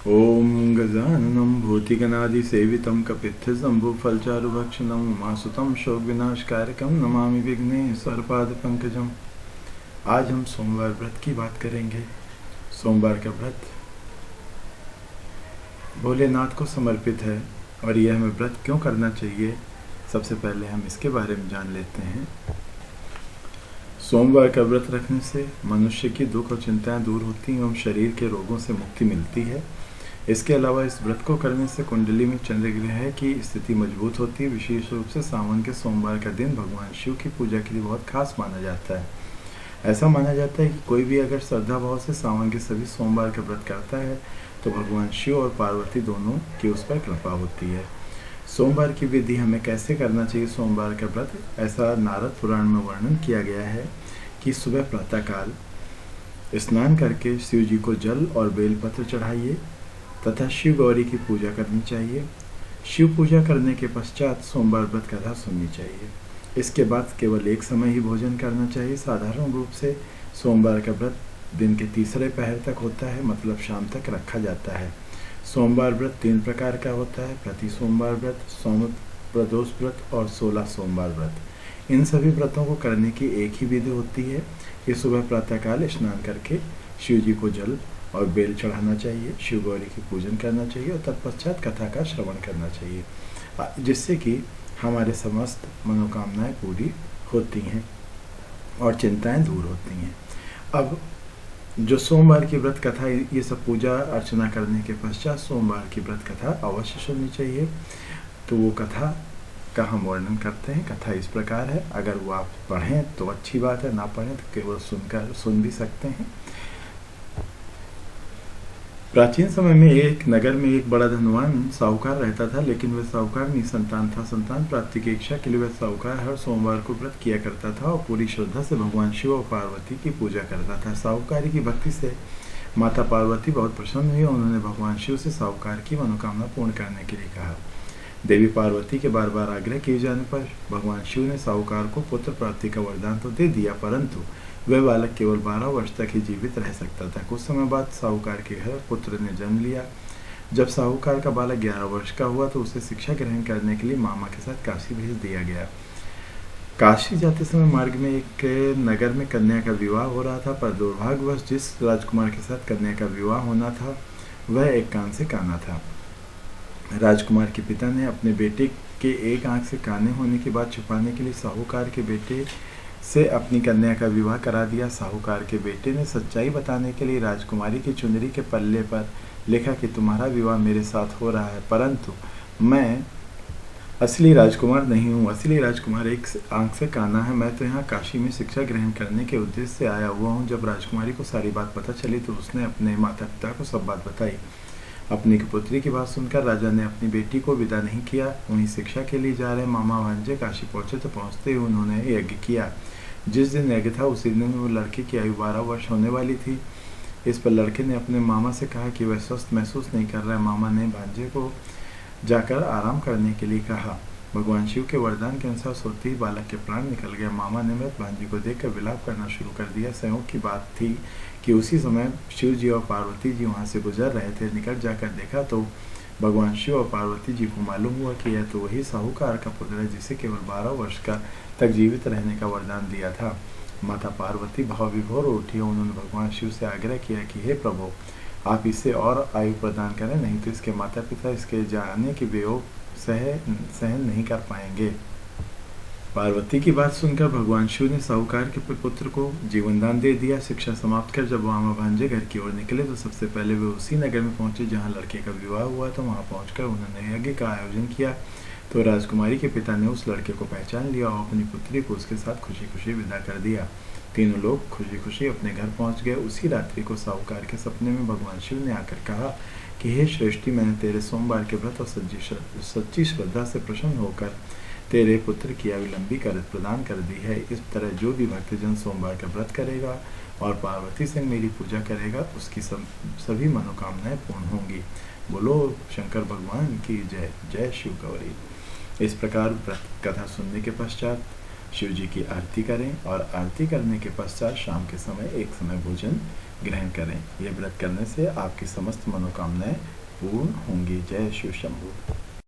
ओम गजाननं भूतिगणादिसेवितं कपित्थजम्बूफलचारुभक्षणं उमासुतं शोकविनाशकारकं नमामि विघ्नेश्वरपादपङ्कजम्। आज हम सोमवार व्रत की बात करेंगे। सोमवार का व्रत भोलेनाथ को समर्पित है और यह हमें व्रत क्यों करना चाहिए, सबसे पहले हम इसके बारे में जान लेते हैं। सोमवार का व्रत रखने से मनुष्य की दुख और चिंताएं दूर होती हैं एवं शरीर के रोगों से मुक्ति मिलती है। इसके अलावा इस व्रत को करने से कुंडली में चंद्र ग्रह की स्थिति मजबूत होती है। विशेष रूप से सावन के सोमवार का दिन भगवान शिव की पूजा के लिए बहुत खास माना जाता है। ऐसा माना जाता है कि कोई भी अगर श्रद्धा भाव से सावन के सभी सोमवार का व्रत करता है तो भगवान शिव और पार्वती दोनों की उस पर कृपा होती है। सोमवार की विधि हमें कैसे करना चाहिए सोमवार का व्रत, ऐसा नारद पुराण में वर्णन किया गया है कि सुबह प्रातःकाल स्नान करके शिव जी को जल और बेलपत्र चढ़ाइए तथा शिव गौरी की पूजा करनी चाहिए। शिव पूजा करने के पश्चात सोमवार व्रत कथा सुननी चाहिए। इसके बाद केवल एक समय ही भोजन करना चाहिए। साधारण रूप से सोमवार का व्रत दिन के तीसरे पहर तक होता है, मतलब शाम तक रखा जाता है। सोमवार व्रत 3 प्रकार का होता है: प्रति सोमवार व्रत, सोम प्रदोष व्रत और 16 सोमवार व्रत। इन सभी व्रतों को करने की एक ही विधि होती है कि सुबह प्रातःकाल स्नान करके शिव जी को जल और बेल चढ़ाना चाहिए, शिव गौरी की पूजन करना चाहिए और तत्पश्चात कथा का श्रवण करना चाहिए, जिससे कि हमारे समस्त मनोकामनाएं पूरी होती हैं और चिंताएं दूर होती हैं। अब जो सोमवार की व्रत कथा, ये सब पूजा अर्चना करने के पश्चात सोमवार की व्रत कथा अवश्य सुननी चाहिए। तो वो कथा का हम वर्णन करते हैं। कथा इस प्रकार है, अगर वो आप पढ़ें तो अच्छी बात है, ना पढ़ें तो केवल सुन भी सकते हैं। प्राचीन समय में एक नगर में एक बड़ा धनवान साहूकार रहता था, लेकिन वह साहूकार निसंतान था। संतान प्राप्ति की इच्छा के लिए वह साहूकार हर सोमवार को व्रत किया करता था और पूरी श्रद्धा से भगवान शिव और पार्वती की पूजा करता था। साहूकारी की भक्ति से माता पार्वती बहुत प्रसन्न हुई और उन्होंने भगवान शिव से साहूकार की मनोकामना पूर्ण करने के लिए कहा। देवी पार्वती के बार बार आग्रह किए जाने पर भगवान शिव ने साहूकार को पुत्र प्राप्ति का वरदान तो दे दिया, परंतु वह बालक केवल 12 वर्ष तक ही जीवित रह सकता था। कुछ समय बाद साहूकार के घर पुत्र ने जन्म लिया। जब साहूकार का बालक 11 वर्ष का हुआ तो उसे शिक्षा ग्रहण करने के लिए मामा के साथ काशी भेज दिया गया। काशी जाते समय मार्ग में एक नगर में कन्या का विवाह हो रहा था, पर दुर्भाग्यवश जिस राजकुमार के साथ कन्या का विवाह होना था वह एक कान से काना था। राजकुमार के पिता ने अपने बेटे के एक आंख से काने होने की बात छुपाने के लिए साहूकार के बेटे से अपनी कन्या का विवाह करा दिया। साहूकार के बेटे ने सच्चाई बताने के लिए राजकुमारी की चुनरी के पल्ले पर लिखा कि तुम्हारा विवाह मेरे साथ हो रहा है, परंतु मैं असली राजकुमार नहीं हूँ। असली राजकुमार एक आंख से काना है। मैं तो यहाँ काशी में शिक्षा ग्रहण करने के उद्देश्य से आया हुआ हूँ। जब राजकुमारी को सारी बात पता चली तो उसने अपने माता पिता को सब बात बताई। अपनी पुत्री की बात सुनकर राजा ने अपनी बेटी को विदा नहीं किया। वहीं शिक्षा के लिए जा रहे मामा भांजे काशी पहुंचे तो पहुंचते ही उन्होंने यज्ञ किया। जिस दिन यज्ञ था उसी दिन वो लड़के की आयु 12 वर्ष होने वाली थी। इस पर लड़के ने अपने मामा से कहा कि वह स्वस्थ महसूस नहीं कर रहा है। मामा ने भांजे को जाकर आराम करने के लिए कहा। भगवान शिव के वरदान के अनुसार सोते ही बालक के प्राण निकल गया। मामा ने मृत भांजी को देखकर विलाप करना शुरू कर दिया। संयोग की बात थी कि उसी समय शिव जी और पार्वती जी वहाँ से गुजर रहे थे। निकट जाकर देखा तो भगवान शिव और पार्वती जी को मालूम हुआ कि यह तो वही साहूकार का पुत्र है जिसे केवल 12 वर्ष का तक जीवित रहने का वरदान दिया था। माता पार्वती भाव विभोर उठी और उन्होंने भगवान शिव से आग्रह किया कि हे प्रभु, आप इसे और आयु प्रदान करें, नहीं तो इसके माता पिता इसके जाने की वियोग सहन नहीं कर पाएंगे। पार्वती की बात सुनकर भगवान शिव ने साहूकार के पुत्र को जीवनदान दे दिया। शिक्षा समाप्त कर जब मामा भांजे घर की ओर निकले तो सबसे पहले वे उसी नगर में पहुंचे जहां लड़के का विवाह हुआ था। वहां पहुंचकर उन्होंने यज्ञ का आयोजन किया तो राजकुमारी के पिता ने उस लड़के को पहचान लिया और अपनी पुत्री को उसके साथ खुशी खुशी विदा कर दिया। तीनों लोग खुशी खुशी अपने घर पहुंच गए। उसी रात्रि को साहूकार के सपने में भगवान शिव ने आकर कहा कि हे श्रेष्ठी, मैंने तेरे सोमवार के व्रत और सच्ची श्रद्धा से प्रसन्न होकर तेरे पुत्र की आयु लंबी कर प्रदान कर दी है। इस तरह जो भी भक्तजन सोमवार का व्रत करेगा और पार्वती से मेरी पूजा करेगा उसकी सभी मनोकामनाएं पूर्ण होंगी। बोलो शंकर भगवान की जय। जय शिव गौरी। इस प्रकार व्रत कथा सुनने के पश्चात शिव जी की आरती करें और आरती करने के पश्चात शाम के समय एक समय भोजन ग्रहण करें। यह व्रत करने से आपकी समस्त मनोकामनाएं पूर्ण होंगी। जय शिव शंभू।